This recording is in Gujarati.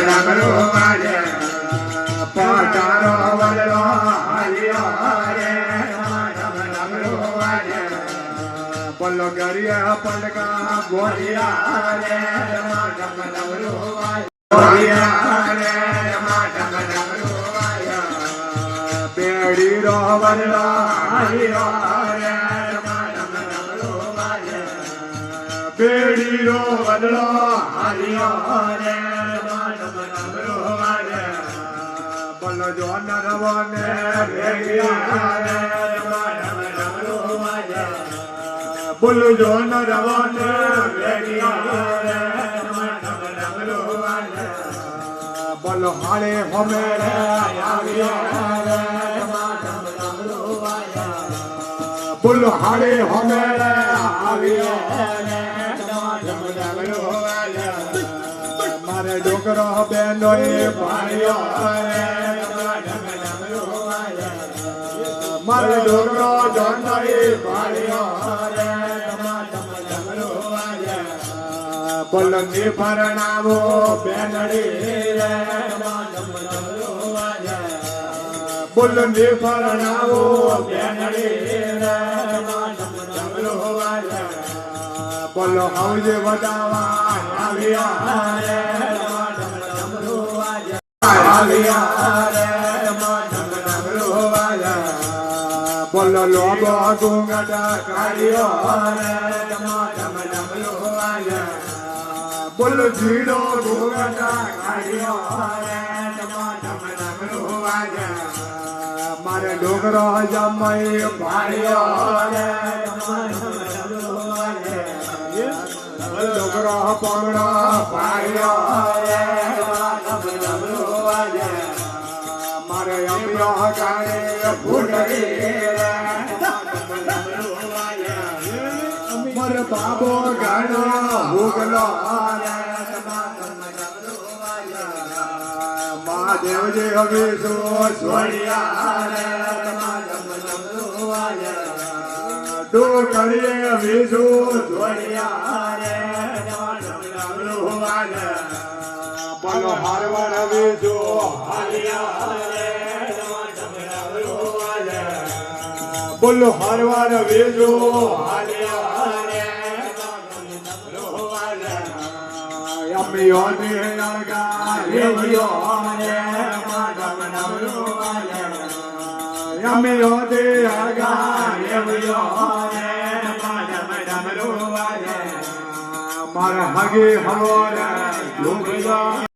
ડમરો વાગે પટારો વડલો હાલ્યો રે ડમરો વાગે બોલો ગરિયા પડકા ગોરિયા રે ડમરો વાગે ગોરિયા રે ડમરો વાગે બેડી રો વડલો હાલ્યો રે બેડી રો વડલો હાલ્યો રે ડમરો વાગે બોલો જો નરવને રેડિયા રે ડમરો વાગે બોલો જો નરવને રેડિયા રે ડમરો વાગે બોલો હાડે હમે રે આવ્યા રે ડમરો વાગે બોલો હાડે હમે રે આવ્યા રે મારે ડોકરો બેનો એ ભાઈઓ મારે ડોકરો જોનો એ ભાઈઓ બોલો ની પરણાવો બેનડી રે બોલો ની પરણાવો બેનડી રે બોલો હવજે વડાવા આવ્યા રે ડમરો વાગે આવ્યા રે ડમરો વાગે બોલો લોબો ગુંગડા કાઢ્યો રે ડમરો વાગે બોલો જીડો ગુંગડા કાઢ્યો રે ડમરો વાગે મારે ડોગરો જમાઈ ભાડ્યો રે ડોગરો પગડો ભાડ્યો રે ડમરો વાગે મારે અમ્યો ગાડે ફૂટડી રે ડમરો વાગે મારે બાબો ગાડો ભૂગલો રે ડમરો વાગે મહાદેવજી હવે તો છોડ્યા રે ડમરો વાગે ડોકરીએ વિજુ છોડ્યા રે ડમરો વાગે બોલો હારવાડ વિજુ હાલ્યા રે ડમરો વાગે બોલો હારવાડ વિજુ હાલ્યા રે ડમરો વાગે અમ્યો ને અળગા રેવ્યો રે ડમરો વાગે અમ્યો દે અળગા રેવ્યો રે ડમરો વાગે મારા હગે હવર ડુબલો